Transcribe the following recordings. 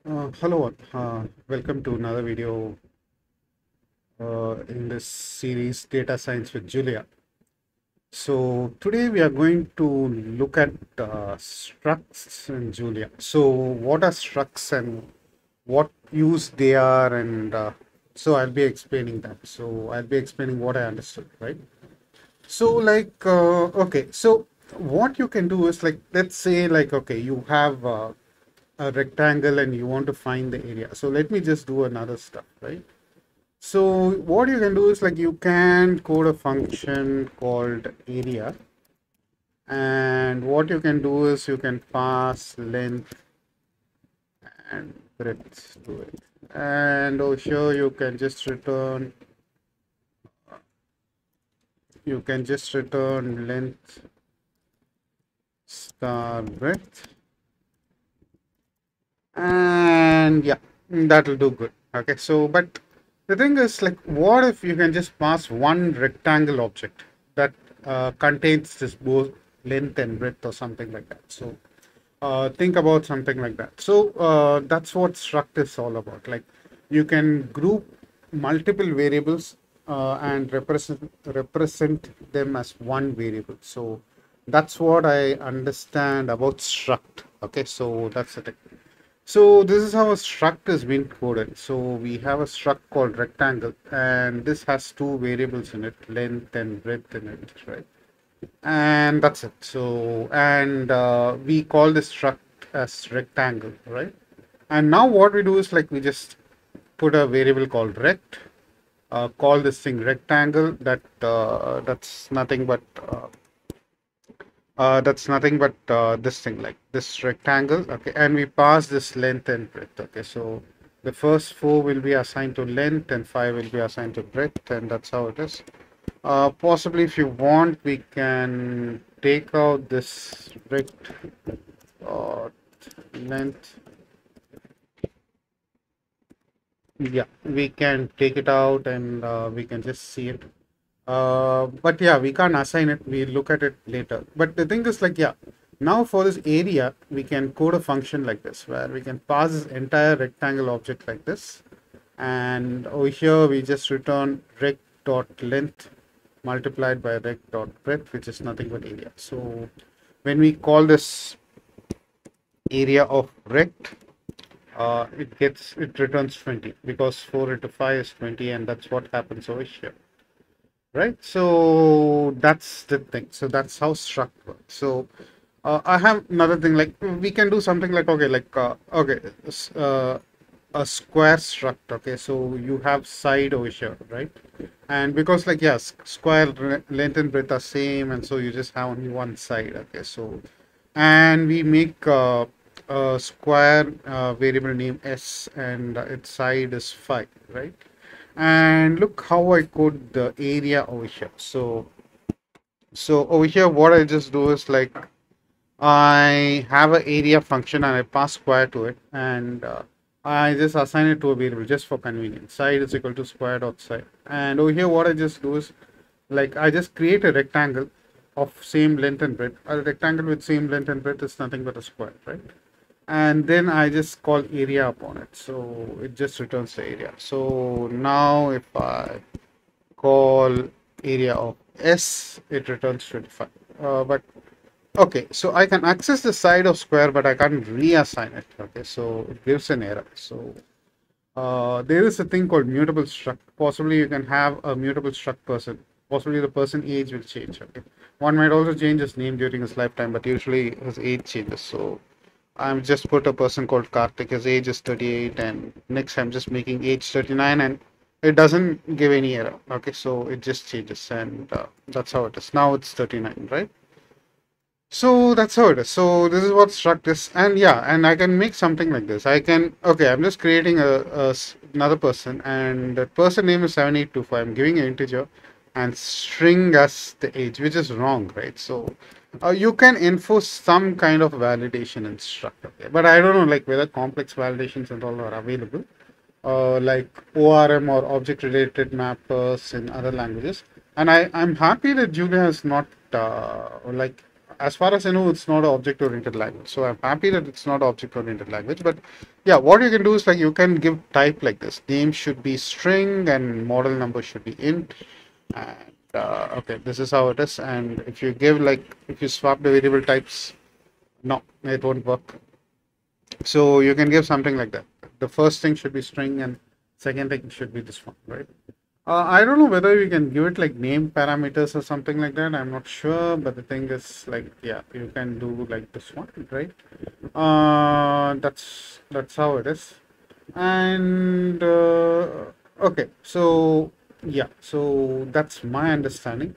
Hello, welcome to another video in this series Data Science with Julia. So today we are going to look at structs in Julia. So what are structs and what use they are, and so I'll be explaining that. So I'll be explaining what I understood, right? So okay, so what you can do is like, let's say like, okay, you have a rectangle and you want to find the area. So let me just do another stuff, right? So what you can do is like, you can code a function called area, and what you can do is you can pass length and breadth to it. And over here you can just return length star breadth, and yeah, that'll do good. Okay, so but the thing is like, what if you can just pass one rectangle object that contains this both length and breadth or something like that? So think about something like that. So that's what struct is all about. Like, you can group multiple variables and represent them as one variable. So that's what I understand about struct. Okay, so that's the thing. So this is how a struct is being coded. So we have a struct called rectangle, and this has two variables in it, length and breadth in it, right? And that's it. So, and we call this struct as rectangle, right? And now what we do is like, we just put a variable called rect, call this thing rectangle. That's nothing but this thing, like this rectangle. Okay, and we pass this length and breadth. Okay, so the first four will be assigned to length and five will be assigned to breadth, and that's how it is. Possibly, if you want, we can take out this rect or length. Yeah, we can take it out, and we can just see it. But yeah, we can't assign it. We look at it later. But the thing is like, yeah, now for this area, we can code a function like this, where we can pass this entire rectangle object like this. And over here, we just return rect dot length multiplied by rect dot breadth, which is nothing but area. So when we call this area of rect, it returns 20, because 4 into 5 is 20, and that's what happens over here, right? So that's the thing. So that's how struct works. So I have another thing, like we can do something like, okay, like a square struct. Okay, so you have side over here, right? And because like, yes, square length and breadth are same, and so you just have only one side. Okay, so and we make a square variable name s, and its side is 5, right? And look how I code the area over here. So over here, what I just do is like, I have an area function and I pass square to it, and I just assign it to a variable just for convenience. Side is equal to square dot side. And over here, what I just do is like, I just create a rectangle of same length and breadth. A rectangle with same length and breadth is nothing but a square, right? And then I just call area upon it. So it just returns the area. So now if I call area of S, it returns 25. But okay, so I can access the side of square, but I can't reassign it. Okay, so it gives an error. So there is a thing called mutable struct. Possibly you can have a mutable struct person. Possibly the person age will change. Okay, one might also change his name during his lifetime, but usually his age changes. So I'm just put a person called Karthik. His age is 38, and next I'm just making age 39, and it doesn't give any error. Okay, so it just changes, and that's how it is. Now it's 39, right? So that's how it is. So this is what struct is, and yeah, and I can make something like this. I can, okay, I'm just creating another person, and that person name is 7825. I'm giving an integer and string as the age, which is wrong, right? So you can enforce some kind of validation in struct, okay? But I don't know like whether complex validations and all are available, like ORM or object related mappers in other languages. And I'm happy that Julia has not like as far as I know, it's not an object-oriented language. So I'm happy that it's not an object-oriented language. But yeah, what you can do is like you can give type like this. Name should be string and model number should be int. And okay, this is how it is. And if you give like if you swap the variable types, no, it won't work. So you can give something like that. The first thing should be string and second thing should be this one, right? I don't know whether we can give it like name parameters or something like that. I'm not sure, but the thing is like, yeah, you can do like this one, right? That's how it is. And okay, so yeah, so that's my understanding.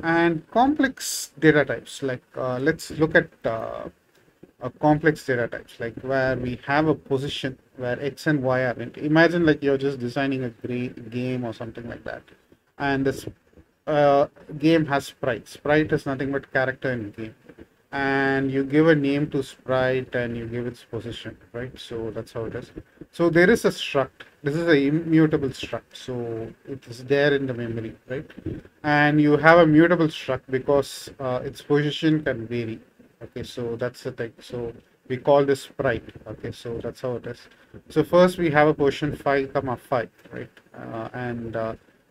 And complex data types, like let's look at complex data types, like where we have a position where x and y are in. Imagine like you're just designing a game or something like that, and this game has sprite. Sprite is nothing but character in game, and you give a name to sprite and you give its position, right? So that's how it is. So there is a struct. This is a immutable struct, so it is there in the memory, right? And you have a mutable struct because its position can vary. Okay, so that's the thing. So we call this sprite. Okay, so that's how it is. So first we have a position 5 comma 5, right? And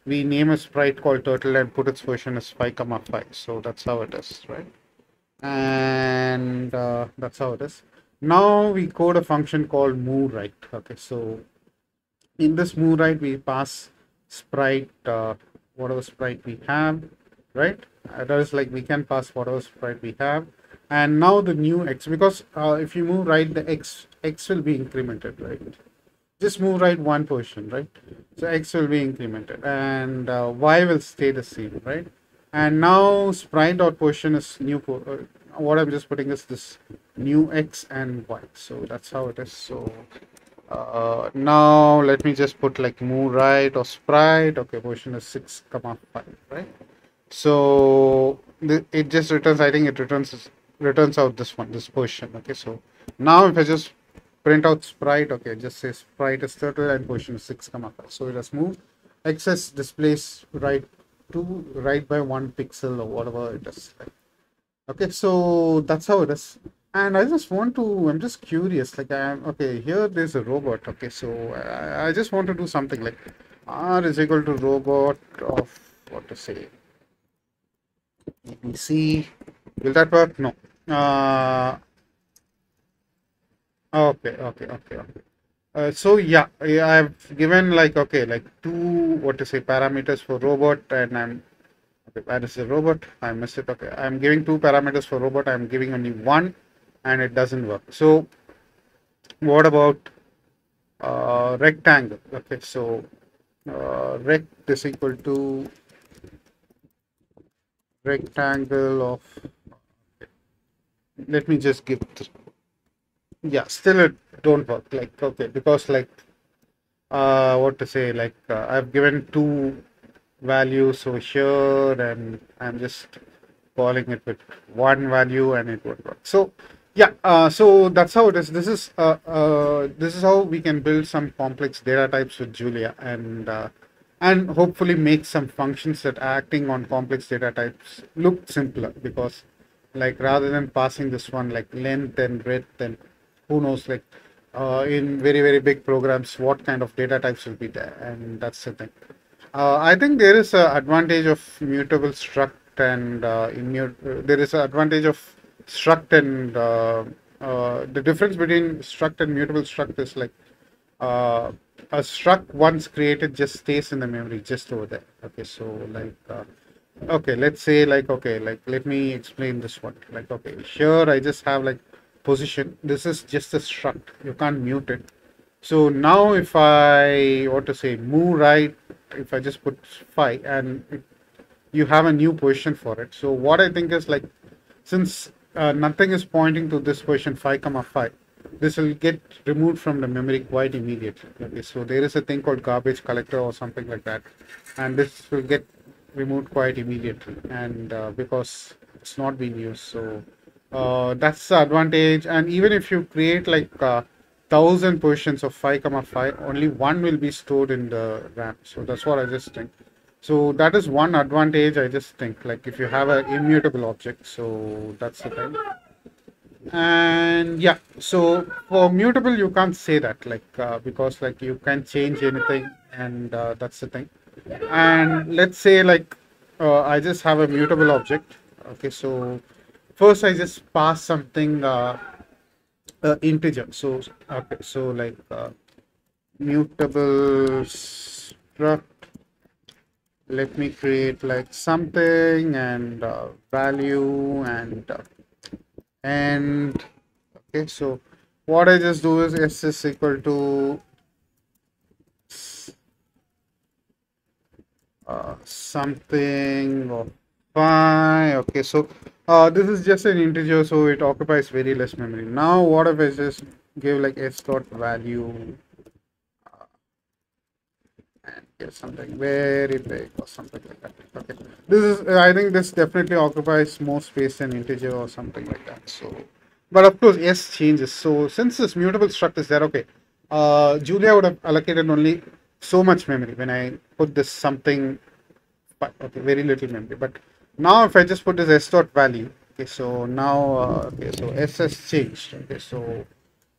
we name a sprite called turtle and put its position as 5 comma 5. So that's how it is, right? And that's how it is. Now we code a function called move right. Okay, so in this move right we pass sprite, whatever sprite we have, right? That is like we can pass whatever sprite we have. And now the new x, because if you move right, the x will be incremented, right? Just move right one position, right? So x will be incremented and y will stay the same, right? And now sprite dot position is new. What I'm just putting is this new x and y. So that's how it is. So now let me just put like move right or sprite. Okay, position is 6 comma 5, right? So it just returns. I think it returns out this one, this position. Okay, so now if I just print out sprite, okay, just say sprite is turtle and position is 6 comma 5. So it has moved. Access displays right by 1 pixel or whatever it is. Okay, so that's how it is. And I just want to, I'm just curious, like okay, here there's a robot. Okay, so I just want to do something like r is equal to robot of, what to say, ABC. Will that work? No. Okay. So yeah, I've given like, okay, like two, what to say, parameters for robot, and okay, where is the robot? I missed it. Okay, I'm giving two parameters for robot. I'm giving only one, and it doesn't work. So what about rectangle? Okay, so rect is equal to rectangle of. Let me just give. Yeah, still it don't work. Like, okay, because like what to say, like I've given two values over here, and I'm just calling it with one value, and it won't work. So yeah, so that's how it is. This is how we can build some complex data types with Julia, and hopefully make some functions that are acting on complex data types look simpler, because like rather than passing this one like length and breadth and who knows, like in very big programs what kind of data types will be there, and that's the thing. I think there is an advantage of mutable struct, and there is an advantage of struct, and the difference between struct and mutable struct is like a struct once created just stays in the memory just over there. Okay, so like okay, let's say like, okay, like let me explain this one. Like, okay, here I just have like position. This is just a struct. You can't mute it. So now if I want to say move right, if I just put 5 and you have a new position for it. So what I think is like, since nothing is pointing to this position 5 comma 5, this will get removed from the memory quite immediately. Okay, so there is a thing called garbage collector or something like that, and this will get removed quite immediately, and because it's not being used. So that's the advantage. And even if you create like 1,000 positions of 5 comma 5, only one will be stored in the RAM. So that's what I just think. So that is one advantage I just think, like if you have an immutable object, so that's the thing. And yeah, so for mutable you can't say that, like because like you can change anything, and that's the thing. And let's say like I just have a mutable object. Okay, so first I just pass something integer. So okay, so like mutable struct, let me create like something, and value, and okay, so what I just do is s is equal to something of pi. Okay, so this is just an integer, so it occupies very less memory. Now what if I just give like s dot value and give something very big or something like that. Okay, this is I think this definitely occupies more space than integer or something like that. So, but of course s changes. So since this mutable struct is there, okay, Julia would have allocated only so much memory when I put this something, but okay, very little memory. But now if I just put this s dot value, okay, so now okay, so s has changed. Okay, so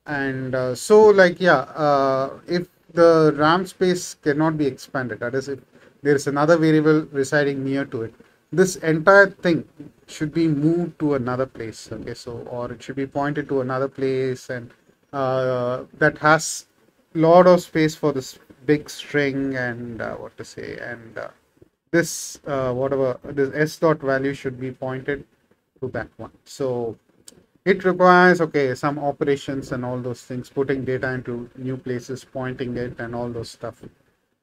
and so like yeah, if the RAM space cannot be expanded, that is, if there is another variable residing near to it, this entire thing should be moved to another place. Okay, so or it should be pointed to another place, and that has lot of space for this big string, and what to say, and this whatever this s dot value should be pointed to that one. So it requires okay some operations and all those things, putting data into new places, pointing it, and all those stuff.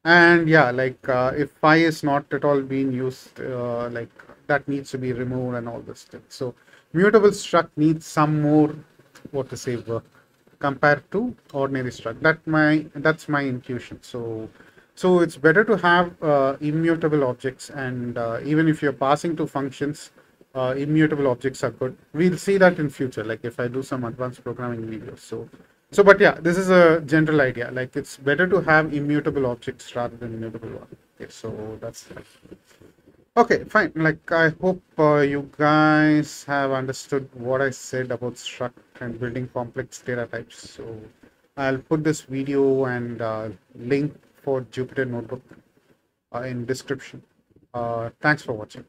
And yeah, like if phi is not at all being used, like that needs to be removed and all this stuff. So mutable struct needs some more, what to say, work compared to ordinary struct. That's my intuition. So it's better to have immutable objects, and even if you're passing to functions, immutable objects are good. We'll see that in future, like if I do some advanced programming videos. So but yeah, this is a general idea. Like it's better to have immutable objects rather than immutable one. Okay, so that's like, okay, fine. Like I hope you guys have understood what I said about struct and building complex data types. So I'll put this video and link for Jupyter Notebook in description. Thanks for watching.